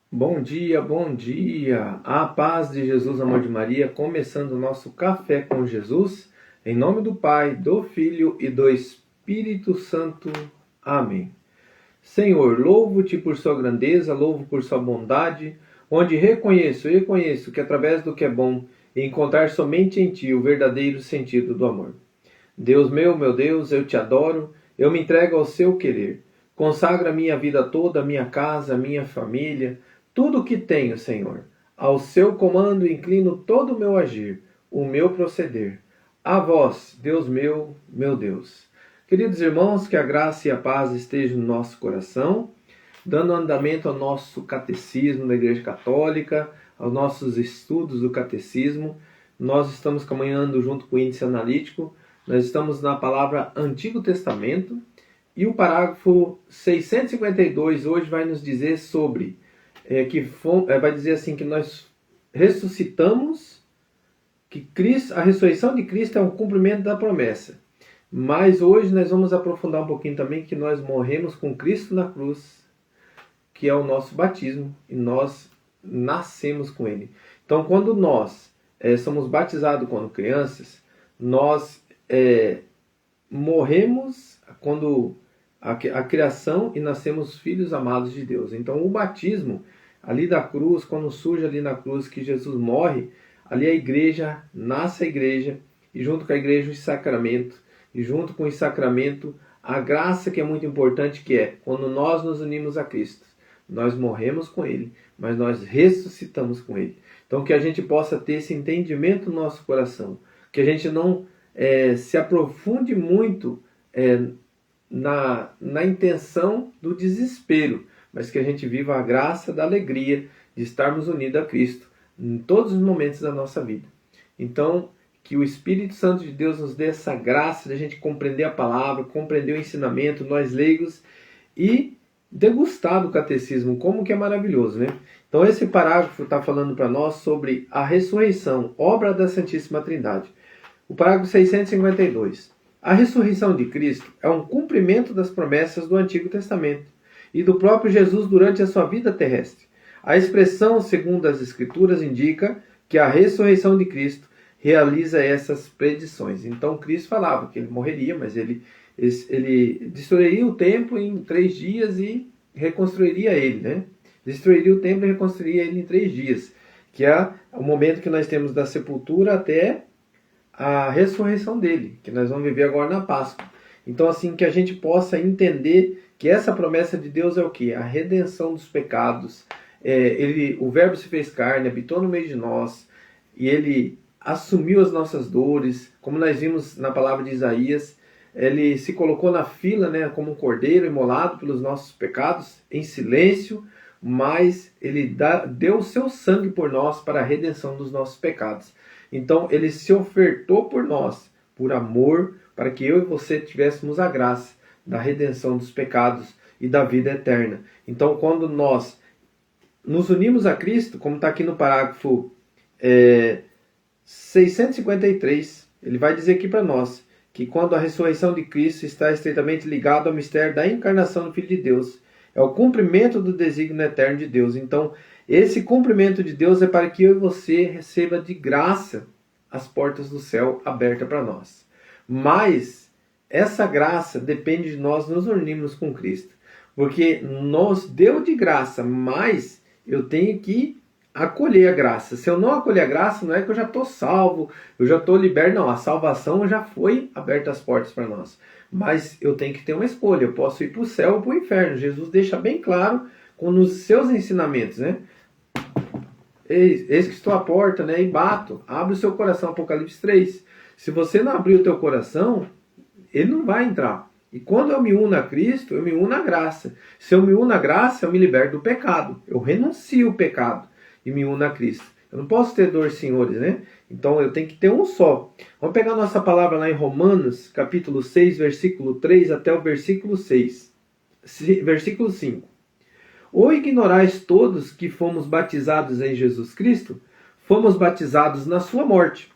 Bom dia, bom dia. A paz de Jesus, amor de Maria, começando o nosso café com Jesus, em nome do Pai, do Filho e do Espírito Santo. Amém. Senhor, louvo-te por sua grandeza, louvo por sua bondade, onde reconheço que através do que é bom, encontrar somente em ti o verdadeiro sentido do amor. Deus meu Deus, eu te adoro, eu me entrego ao seu querer. Consagra a minha vida toda, a minha casa, a minha família, tudo o que tenho, Senhor. Ao seu comando inclino todo o meu agir, o meu proceder. A vós, Deus meu Deus. Queridos irmãos, que a graça e a paz estejam no nosso coração, dando andamento ao nosso catecismo da Igreja Católica, aos nossos estudos do catecismo. Nós estamos caminhando junto com o índice analítico. Nós estamos na palavra Antigo Testamento e o parágrafo 652 hoje vai nos dizer sobre, vai dizer assim que nós ressuscitamos, que Cristo, a ressurreição de Cristo é um cumprimento da promessa. Mas hoje nós vamos aprofundar um pouquinho também que nós morremos com Cristo na cruz, que é o nosso batismo, e nós nascemos com Ele. Então quando nós somos batizados quando crianças, nós morremos quando a criação e nascemos filhos amados de Deus. Então o batismo ali da cruz, quando surge ali na cruz que Jesus morre, ali a igreja, nasce a igreja, e junto com a igreja os sacramentos, e junto com o sacramento a graça que é muito importante, que é quando nós nos unimos a Cristo, nós morremos com Ele, mas nós ressuscitamos com Ele. Então que a gente possa ter esse entendimento no nosso coração, que a gente não se aprofunde muito na intenção do desespero, mas que a gente viva a graça da alegria de estarmos unidos a Cristo em todos os momentos da nossa vida. Então, que o Espírito Santo de Deus nos dê essa graça de a gente compreender a palavra, compreender o ensinamento, nós leigos, e degustar do catecismo, como que é maravilhoso, né? Então esse parágrafo está falando para nós sobre a ressurreição, obra da Santíssima Trindade. O parágrafo 652. A ressurreição de Cristo é um cumprimento das promessas do Antigo Testamento e do próprio Jesus durante a sua vida terrestre. A expressão, segundo as Escrituras, indica que a ressurreição de Cristo realiza essas predições. Então Cristo falava que ele morreria, mas ele destruiria o templo em 3 dias e reconstruiria ele, né? Destruiria o templo e reconstruiria ele em 3 dias, que é o momento que nós temos da sepultura até a ressurreição dele, que nós vamos viver agora na Páscoa. Então, assim, que a gente possa entender que essa promessa de Deus é o quê? A redenção dos pecados. O Verbo se fez carne, habitou no meio de nós, e ele assumiu as nossas dores, como nós vimos na palavra de Isaías. Ele se colocou na fila, né, como um cordeiro imolado pelos nossos pecados, em silêncio, mas ele deu o seu sangue por nós para a redenção dos nossos pecados. Então ele se ofertou por nós, por amor, para que eu e você tivéssemos a graça da redenção dos pecados e da vida eterna. Então quando nós nos unimos a Cristo, como está aqui no parágrafo 653, ele vai dizer aqui para nós que quando a ressurreição de Cristo está estreitamente ligada ao mistério da encarnação do Filho de Deus, é o cumprimento do desígnio eterno de Deus. Então, esse cumprimento de Deus é para que eu e você receba de graça as portas do céu abertas para nós. Mas essa graça depende de nós nos unirmos com Cristo. Porque nos deu de graça, mas eu tenho que acolher a graça. Se eu não acolher a graça, não é que eu já estou salvo, eu já estou liberto. Não, a salvação já foi aberta as portas para nós. Mas eu tenho que ter uma escolha. Eu posso ir para o céu ou para o inferno. Jesus deixa bem claro nos seus ensinamentos, né? Eis que estou à porta, né, e bato. Abre o seu coração, Apocalipse 3. Se você não abrir o teu coração, ele não vai entrar. E quando eu me uno a Cristo, eu me uno à graça. Se eu me uno à graça, eu me liberto do pecado. Eu renuncio o pecado e me uno a Cristo. Eu não posso ter dois senhores, né? Então eu tenho que ter um só. Vamos pegar nossa palavra lá em Romanos, capítulo 6, versículo 3 até o versículo 6. Versículo 5. Ou ignorais todos que fomos batizados em Jesus Cristo? Fomos batizados na sua morte.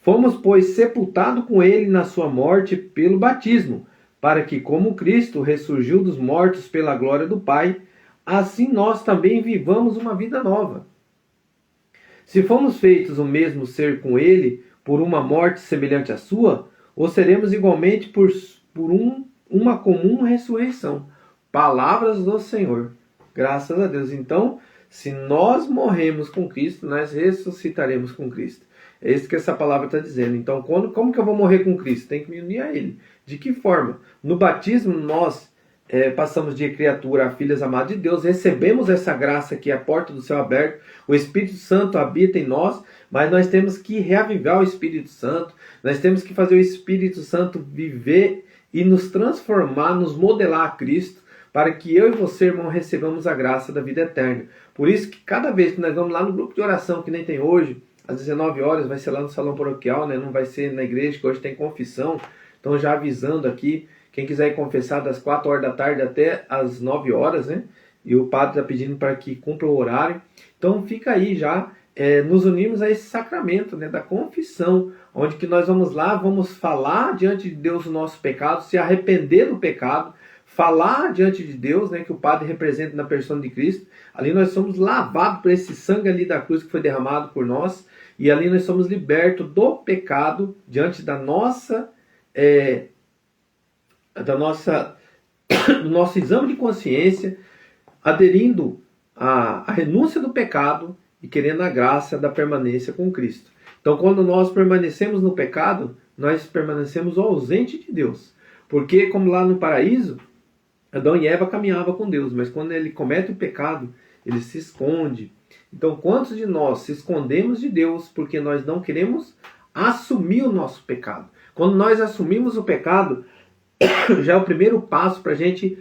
Fomos, pois, sepultados com ele na sua morte pelo batismo, para que, como Cristo ressurgiu dos mortos pela glória do Pai, assim nós também vivamos uma vida nova. Se fomos feitos o mesmo ser com ele, por uma morte semelhante à sua, ou seremos igualmente por uma comum ressurreição. Palavras do Senhor. Graças a Deus. Então, se nós morremos com Cristo, nós ressuscitaremos com Cristo. É isso que essa palavra está dizendo. Então, como que eu vou morrer com Cristo? Tem que me unir a Ele. De que forma? No batismo, nós passamos de criatura a filhas amadas de Deus, recebemos essa graça que é a porta do céu aberto, o Espírito Santo habita em nós, mas nós temos que reavivar o Espírito Santo, nós temos que fazer o Espírito Santo viver e nos transformar, nos modelar a Cristo, para que eu e você, irmão, recebamos a graça da vida eterna. Por isso que cada vez que nós vamos lá no grupo de oração, que nem tem hoje, às 19 horas, vai ser lá no salão paroquial, né? Não vai ser na igreja, que hoje tem confissão. Então, já avisando aqui, quem quiser ir confessar das 4 horas da tarde até as 9 horas, né? E o padre está pedindo para que cumpra o horário. Então, fica aí já, nos unimos a esse sacramento, né? Da confissão, onde que nós vamos lá, vamos falar diante de Deus o nosso pecado, se arrepender do pecado, falar diante de Deus, né, que o Padre representa na persona de Cristo. Ali nós somos lavados por esse sangue ali da cruz que foi derramado por nós, e ali nós somos libertos do pecado diante do nosso exame de consciência, aderindo à renúncia do pecado e querendo a graça da permanência com Cristo. Então, quando nós permanecemos no pecado, nós permanecemos ausente de Deus. Porque, como lá no paraíso, Adão e Eva caminhavam com Deus, mas quando ele comete o pecado, ele se esconde. Então, quantos de nós se escondemos de Deus porque nós não queremos assumir o nosso pecado? Quando nós assumimos o pecado, já é o primeiro passo para a gente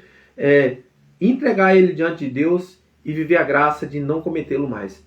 entregar ele diante de Deus e viver a graça de não cometê-lo mais.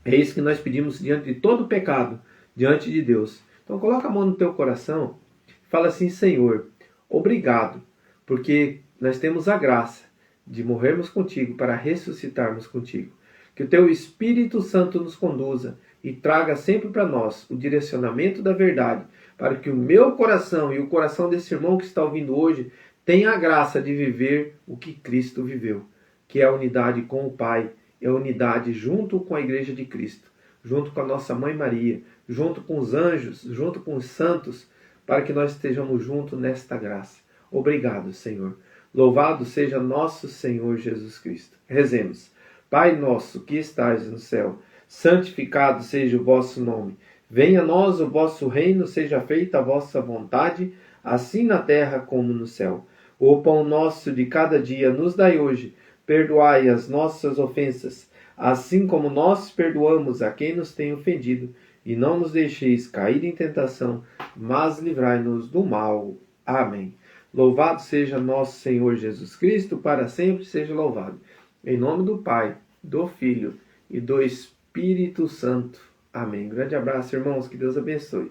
É isso que nós pedimos diante de todo pecado, diante de Deus. Então, coloca a mão no teu coração e fala assim: Senhor, obrigado, porque nós temos a graça de morrermos contigo para ressuscitarmos contigo. Que o teu Espírito Santo nos conduza e traga sempre para nós o direcionamento da verdade, para que o meu coração e o coração desse irmão que está ouvindo hoje tenha a graça de viver o que Cristo viveu, que é a unidade com o Pai, é a unidade junto com a Igreja de Cristo, junto com a nossa Mãe Maria, junto com os anjos, junto com os santos, para que nós estejamos juntos nesta graça. Obrigado, Senhor. Louvado seja nosso Senhor Jesus Cristo. Rezemos. Pai nosso que estais no céu, santificado seja o vosso nome. Venha a nós o vosso reino, seja feita a vossa vontade, assim na terra como no céu. O pão nosso de cada dia nos dai hoje. Perdoai as nossas ofensas, assim como nós perdoamos a quem nos tem ofendido. E não nos deixeis cair em tentação, mas livrai-nos do mal. Amém. Louvado seja nosso Senhor Jesus Cristo, para sempre seja louvado. Em nome do Pai, do Filho e do Espírito Santo. Amém. Grande abraço, irmãos. Que Deus abençoe.